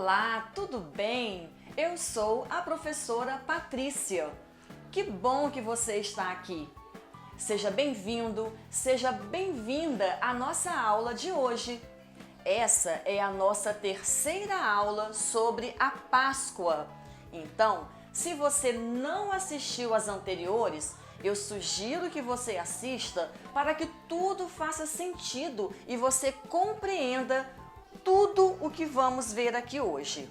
Olá, tudo bem? Eu sou a professora Patrícia. Que bom que você está aqui. Seja bem-vindo, seja bem-vinda à nossa aula de hoje. Essa é a nossa terceira aula sobre a Páscoa. Então, se você não assistiu às anteriores, eu sugiro que você assista para que tudo faça sentido e você compreenda tudo o que vamos ver aqui hoje.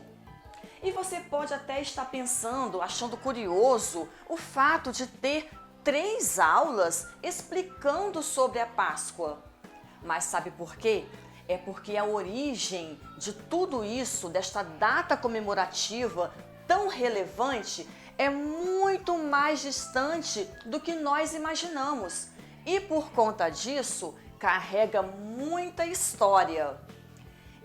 E você pode até estar pensando, achando curioso, o fato de ter 3 aulas explicando sobre a Páscoa. Mas sabe por quê? É porque a origem de tudo isso, desta data comemorativa tão relevante, é muito mais distante do que nós imaginamos. E por conta disso, carrega muita história.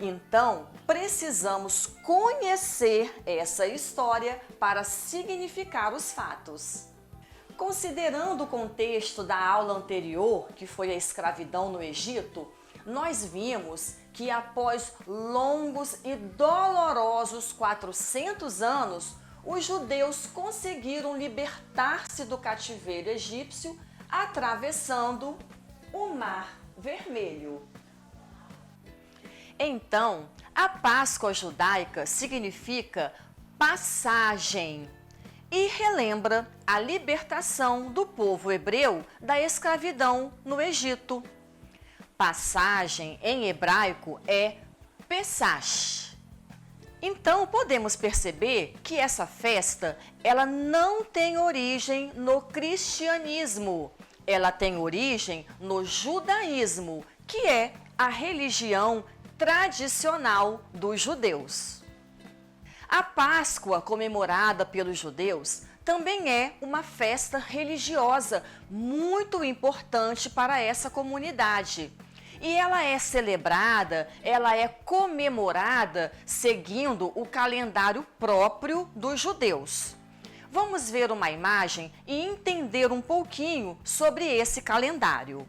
Então, precisamos conhecer essa história para significar os fatos. Considerando o contexto da aula anterior, que foi a escravidão no Egito, nós vimos que após longos e dolorosos 400 anos, os judeus conseguiram libertar-se do cativeiro egípcio atravessando o Mar Vermelho. Então, a Páscoa judaica significa passagem e relembra a libertação do povo hebreu da escravidão no Egito. Passagem em hebraico é Pesach. Então, podemos perceber que essa festa, ela não tem origem no cristianismo. Ela tem origem no judaísmo, que é a religião tradicional dos judeus. A Páscoa, comemorada pelos judeus, também é uma festa religiosa muito importante para essa comunidade. E ela é celebrada, ela é comemorada seguindo o calendário próprio dos judeus. Vamos ver uma imagem e entender um pouquinho sobre esse calendário.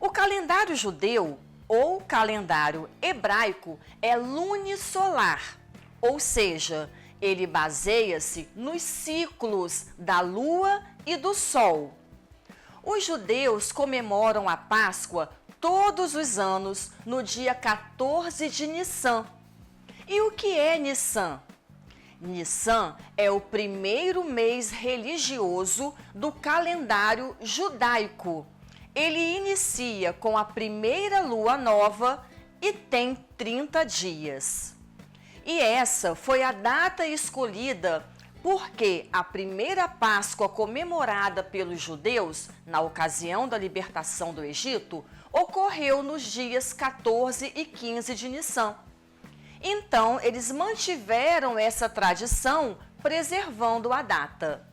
O calendário judeu ou calendário hebraico é lunisolar, ou seja, ele baseia-se nos ciclos da lua e do sol. Os judeus comemoram a Páscoa todos os anos no dia 14 de Nissan. E o que é Nissan? Nissan é o primeiro mês religioso do calendário judaico. Ele inicia com a primeira lua nova e tem 30 dias. E essa foi a data escolhida porque a primeira Páscoa comemorada pelos judeus, na ocasião da libertação do Egito, ocorreu nos dias 14 e 15 de Nissan. Então, eles mantiveram essa tradição, preservando a data.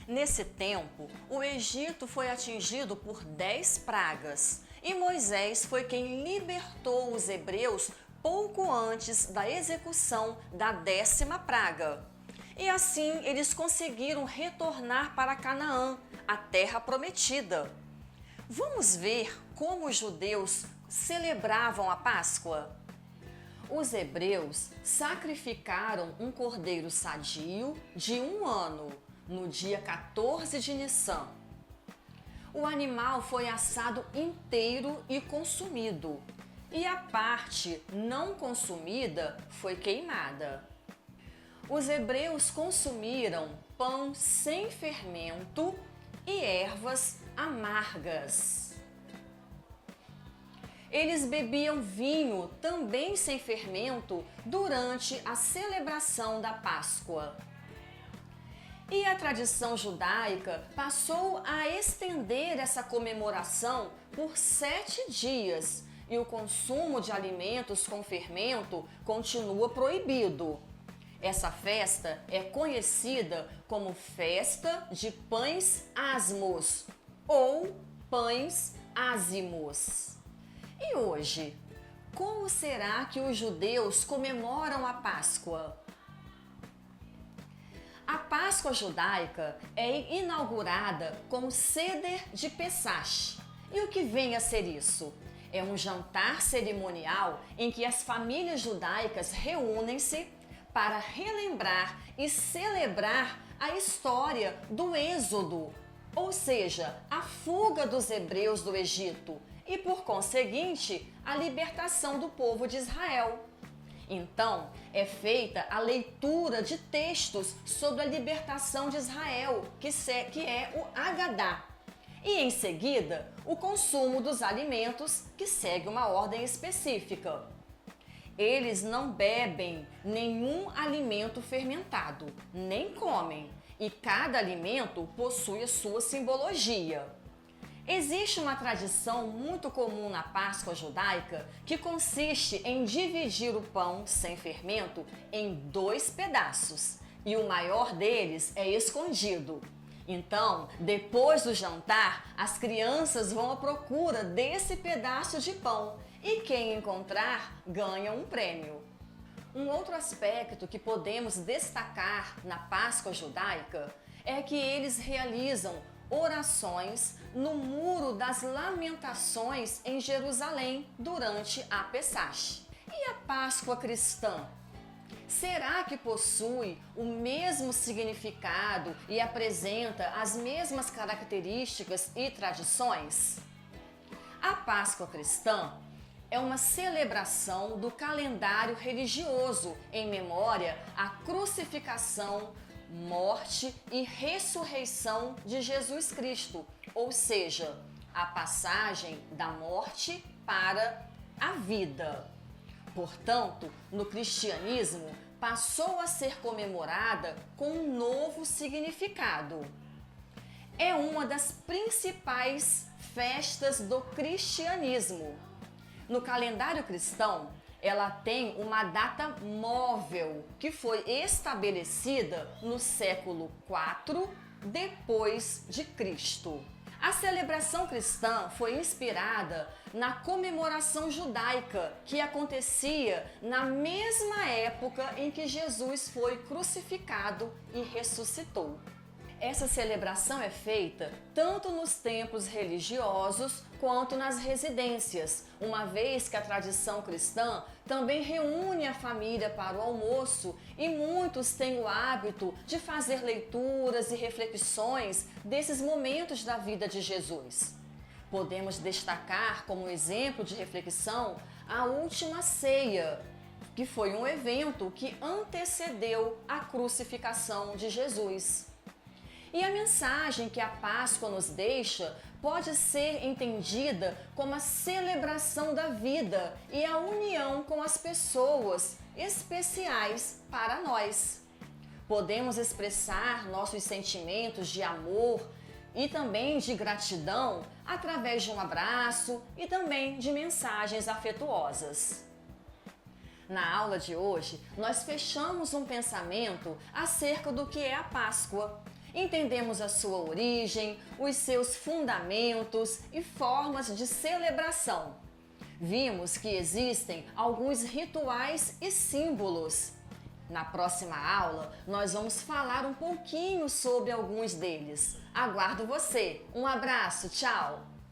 Nesse tempo, o Egito foi atingido por 10 pragas e Moisés foi quem libertou os hebreus pouco antes da execução da 10ª praga. E assim eles conseguiram retornar para Canaã, a terra prometida. Vamos ver como os judeus celebravam a Páscoa? Os hebreus sacrificaram um cordeiro sadio de 1 ano, no dia 14 de Nissan. O animal foi assado inteiro e consumido, e a parte não consumida foi queimada. Os hebreus consumiram pão sem fermento e ervas amargas. Eles bebiam vinho também sem fermento durante a celebração da Páscoa. E a tradição judaica passou a estender essa comemoração por 7 dias e o consumo de alimentos com fermento continua proibido. Essa festa é conhecida como Festa de Pães Asmos ou Pães Ázimos. E hoje, como será que os judeus comemoram a Páscoa? A Páscoa judaica é inaugurada com o Seder de Pesach. E o que vem a ser isso? É um jantar cerimonial em que as famílias judaicas reúnem-se para relembrar e celebrar a história do Êxodo, ou seja, a fuga dos hebreus do Egito e, por conseguinte, a libertação do povo de Israel. Então, é feita a leitura de textos sobre a libertação de Israel, que é o Hagadá. E, em seguida, o consumo dos alimentos, que segue uma ordem específica. Eles não bebem nenhum alimento fermentado, nem comem, e cada alimento possui a sua simbologia. Existe uma tradição muito comum na Páscoa judaica que consiste em dividir o pão sem fermento em 2 pedaços, e o maior deles é escondido. Então, depois do jantar, as crianças vão à procura desse pedaço de pão e quem encontrar ganha um prêmio. Um outro aspecto que podemos destacar na Páscoa judaica é que eles realizam orações no Muro das Lamentações em Jerusalém durante a Pessach. E a Páscoa cristã? Será que possui o mesmo significado e apresenta as mesmas características e tradições? A Páscoa cristã é uma celebração do calendário religioso em memória à crucificação, morte e ressurreição de Jesus Cristo, ou seja, a passagem da morte para a vida. Portanto, no cristianismo, passou a ser comemorada com um novo significado. É uma das principais festas do cristianismo. No calendário cristão, ela tem uma data móvel que foi estabelecida no século IV depois de Cristo. A celebração cristã foi inspirada na comemoração judaica que acontecia na mesma época em que Jesus foi crucificado e ressuscitou. Essa celebração é feita tanto nos templos religiosos quanto nas residências, uma vez que a tradição cristã também reúne a família para o almoço e muitos têm o hábito de fazer leituras e reflexões desses momentos da vida de Jesus. Podemos destacar como exemplo de reflexão a última ceia, que foi um evento que antecedeu a crucificação de Jesus. E a mensagem que a Páscoa nos deixa pode ser entendida como a celebração da vida e a união com as pessoas especiais para nós. Podemos expressar nossos sentimentos de amor e também de gratidão através de um abraço e também de mensagens afetuosas. Na aula de hoje, nós fechamos um pensamento acerca do que é a Páscoa. Entendemos a sua origem, os seus fundamentos e formas de celebração. Vimos que existem alguns rituais e símbolos. Na próxima aula, nós vamos falar um pouquinho sobre alguns deles. Aguardo você. Um abraço, tchau!